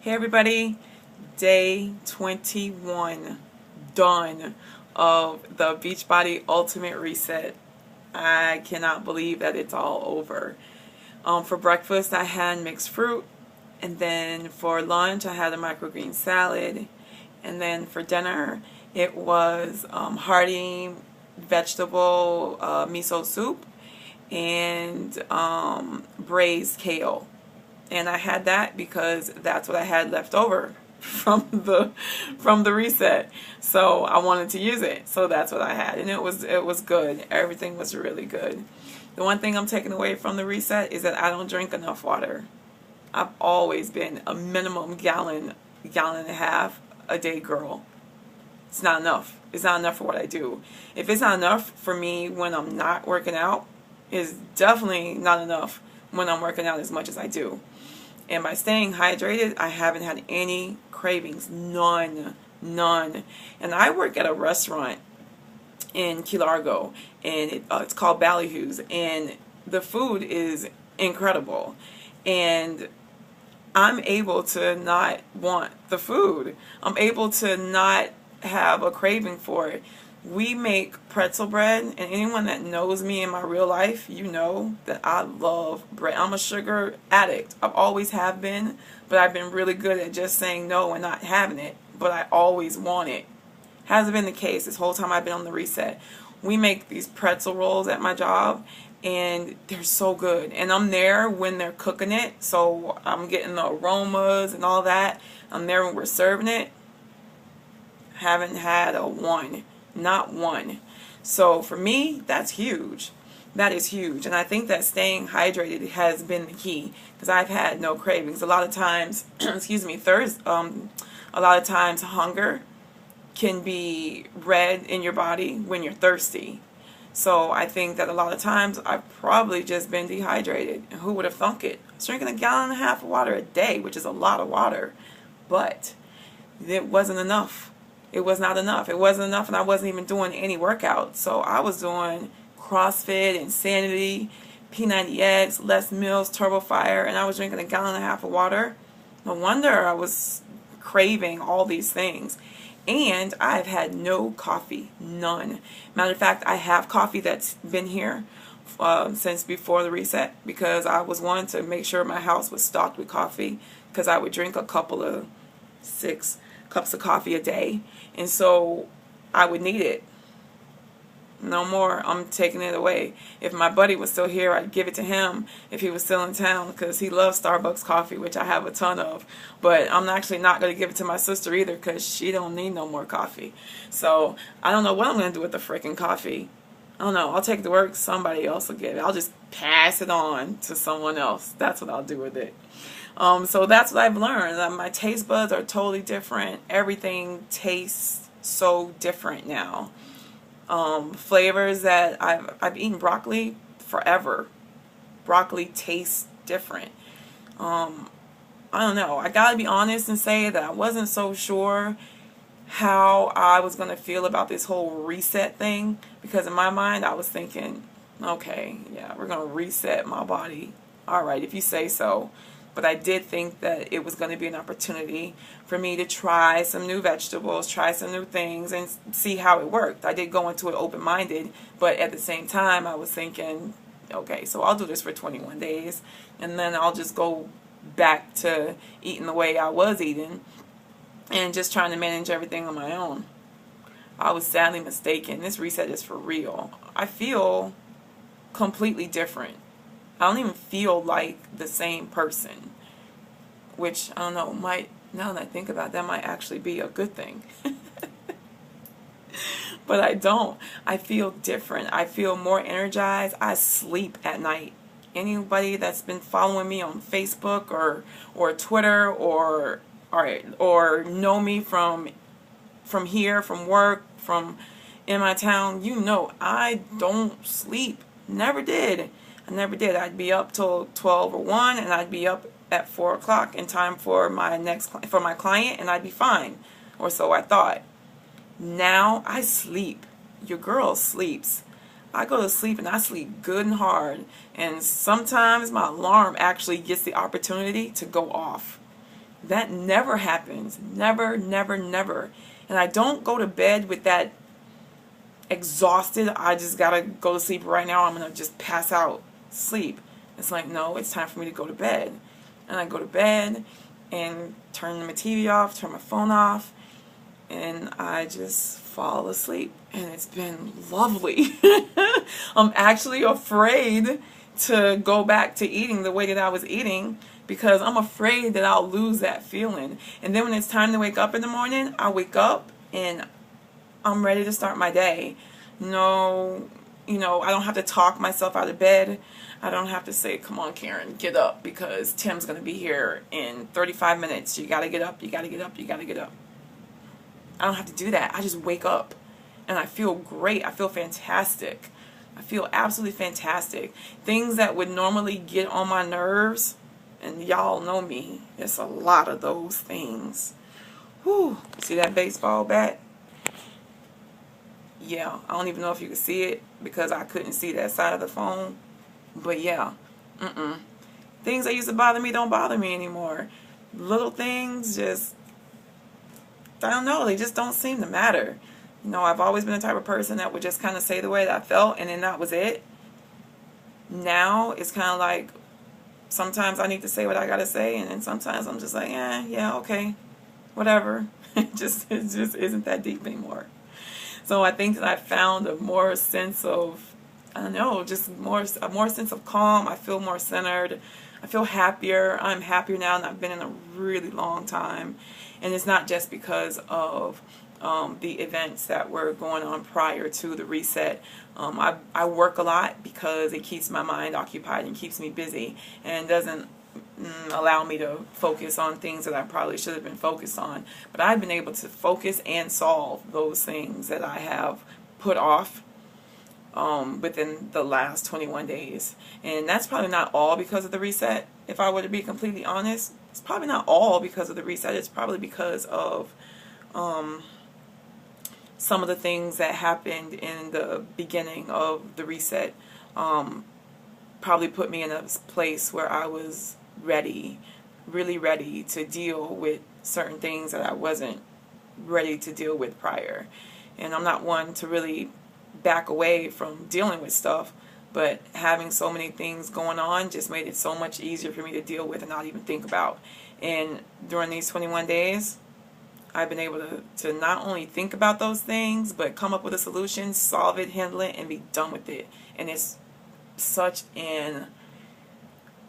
Hey everybody, day 21 done of the Beachbody Ultimate Reset. I cannot believe that it's all over. For breakfast I had mixed fruit, and then for lunch I had a microgreen salad, and then for dinner it was hearty vegetable miso soup and braised kale. And I had that because that's what I had left over from the reset. So I wanted to use it. So that's what I had, and it was good. Everything was really good. The one thing I'm taking away from the reset is that I don't drink enough water. I've always been a minimum gallon and a half a day girl. It's not enough. It's not enough for what I do. If it's not enough for me when I'm not working out, it's definitely not enough when I'm working out as much as I do. And by staying hydrated, I haven't had any cravings. None. And I work at a restaurant in Key Largo, and it's called Ballyhoo's, and the food is incredible. And I'm able to not want the food. I'm able to not have a craving for it. We make pretzel bread, and anyone that knows me in my real life, you know that I love bread. I'm a sugar addict. I've always have been, but I've been really good at just saying no and not having it, but I always want it. Hasn't been the case this whole time I've been on the reset. We make these pretzel rolls at my job, and they're so good. And I'm there when they're cooking it, so I'm getting the aromas and all that. I'm there when we're serving it. Haven't had a one. Not one. So for me, that's huge. That is huge. And I think that staying hydrated has been the key, because I've had no cravings. A lot of times, excuse me, a lot of times hunger can be red in your body when you're thirsty. So I think that a lot of times I've probably just been dehydrated. And who would have thunk it? I was drinking a gallon and a half of water a day, which is a lot of water. But it wasn't enough. It was not enough. It wasn't enough, and I wasn't even doing any workouts. So I was doing CrossFit, Insanity, P90X, Les Mills, Turbo Fire, and I was drinking a gallon and a half of water. No wonder I was craving all these things. And I've had no coffee, none. Matter of fact, I have coffee that's been here since before the reset, because I was wanting to make sure my house was stocked with coffee, because I would drink a couple of 6 cups of coffee a day, and so I would need it. No more. I'm taking it away. If my buddy was still here, I'd give it to him if he was still in town, because he loves Starbucks coffee, which I have a ton of. But I'm actually not going to give it to my sister either, because she don't need no more coffee. So I don't know what I'm going to do with the freaking coffee. I don't know. I'll take it to work. Somebody else will get it. I'll just pass it on to someone else. That's what I'll do with it. So that's what I've learned. My taste buds are totally different. Everything tastes so different now. Flavors that I've eaten broccoli forever. Broccoli tastes different. I don't know. I gotta be honest and say that I wasn't so sure how I was gonna feel about this whole reset thing, because in my mind I was thinking, okay, yeah, we're gonna reset my body. All right, if you say so. But I did think that it was going to be an opportunity for me to try some new vegetables, try some new things, and see how it worked. I did go into it open-minded, but at the same time, I was thinking, okay, so I'll do this for 21 days, and then I'll just go back to eating the way I was eating and just trying to manage everything on my own. I was sadly mistaken. This reset is for real. I feel completely different. I don't even feel like the same person, which, I don't know, now that I think about it, that might actually be a good thing. But I don't. I feel different. I feel more energized. I sleep at night. Anybody that's been following me on Facebook or Twitter or know me from here, from work, from in my town, you know I don't sleep. Never did. I never did. I'd be up till 12 or 1, and I'd be up at 4 o'clock in time for my client, and I'd be fine, or so I thought. Now I sleep. Your girl sleeps. I go to sleep, and I sleep good and hard, and sometimes my alarm actually gets the opportunity to go off. That never happens. Never, never, never. And I don't go to bed with that exhausted, I just gotta go to sleep right now, I'm gonna just pass out, sleep. It's like, no, it's time for me to go to bed. And I go to bed and turn my TV off, turn my phone off, and I just fall asleep. And it's been lovely. I'm actually afraid to go back to eating the way that I was eating because I'm afraid that I'll lose that feeling. And then when it's time to wake up in the morning, I wake up and I'm ready to start my day. No, I don't have to talk myself out of bed. I don't have to say, come on, Karen, get up because Tim's going to be here in 35 minutes. You got to get up, you got to get up, you got to get up. I don't have to do that. I just wake up and I feel great. I feel fantastic. I feel absolutely fantastic. Things that would normally get on my nerves, and y'all know me, it's a lot of those things. Whew. See that baseball bat? Yeah, I don't even know if you can see it because I couldn't see that side of the phone. But yeah, things that used to bother me don't bother me anymore. Little things just, I don't know, they just don't seem to matter. I've always been the type of person that would just kind of say the way that I felt and then that was it. Now it's kind of like sometimes I need to say what I got to say and then sometimes I'm just like, yeah, okay, whatever. It just isn't that deep anymore. So I think that I found a more sense of, I don't know, just a more sense of calm. I feel more centered. I feel happier. I'm happier now than I've been in a really long time. And it's not just because of the events that were going on prior to the reset. I work a lot because it keeps my mind occupied and keeps me busy and doesn't allow me to focus on things that I probably should have been focused on. But I've been able to focus and solve those things that I have put off within the last 21 days. And that's probably not all because of the reset. If I were to be completely honest, it's probably not all because of the reset. It's probably because of some of the things that happened in the beginning of the reset. Probably put me in a place where I was ready, really ready to deal with certain things that I wasn't ready to deal with prior. And I'm not one to really back away from dealing with stuff, but having so many things going on just made it so much easier for me to deal with and not even think about. And during these 21 days, I've been able to not only think about those things, but come up with a solution, solve it, handle it, and be done with it. And it's such an,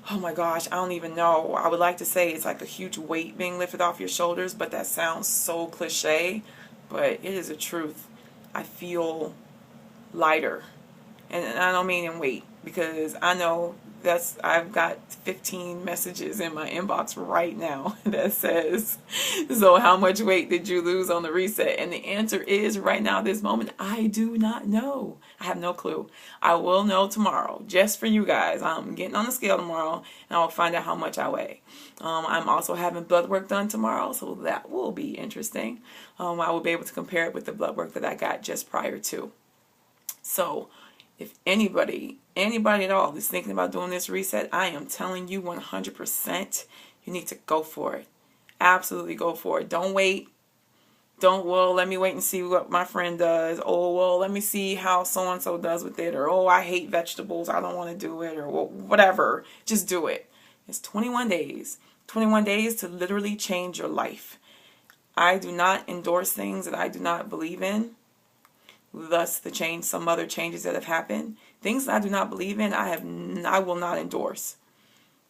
oh my gosh, I don't even know. I would like to say it's like a huge weight being lifted off your shoulders, but that sounds so cliche, but it is the truth. I feel lighter. And I don't mean in weight, because I know I've got 15 messages in my inbox right now that says, so how much weight did you lose on the reset? And the answer is right now, this moment, I do not know. I have no clue. I will know tomorrow, just for you guys. I'm getting on the scale tomorrow and I'll find out how much I weigh. I'm also having blood work done tomorrow, so that will be interesting. I will be able to compare it with the blood work that I got just prior to. So if anybody at all is thinking about doing this reset, I am telling you 100%, you need to go for it. Absolutely go for it. Don't wait. Don't, well, let me wait and see what my friend does. Oh, well, let me see how so-and-so does with it. Or, oh, I hate vegetables, I don't want to do it. Or whatever. Just do it. It's 21 days. 21 days to literally change your life. I do not endorse things that I do not believe in. Thus some other changes that have happened. Things that I do not believe in, I will not endorse.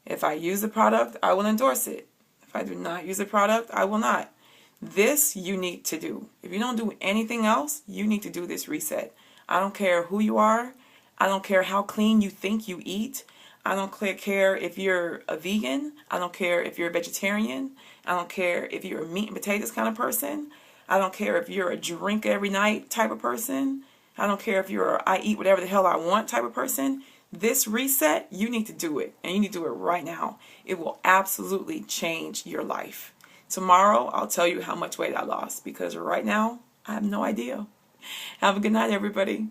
If I use the product, I will endorse it. If I do not use the product, I will not. This you need to do. If you don't do anything else, you need to do this reset. I don't care who you are. I don't care how clean you think you eat. I don't care if you're a vegan. I don't care if you're a vegetarian. I don't care if you're a meat and potatoes kind of person. I don't care if you're a drink every night type of person. I don't care if you're a I eat whatever the hell I want type of person. This reset, you need to do it. And you need to do it right now. It will absolutely change your life. Tomorrow, I'll tell you how much weight I lost, because right now, I have no idea. Have a good night, everybody.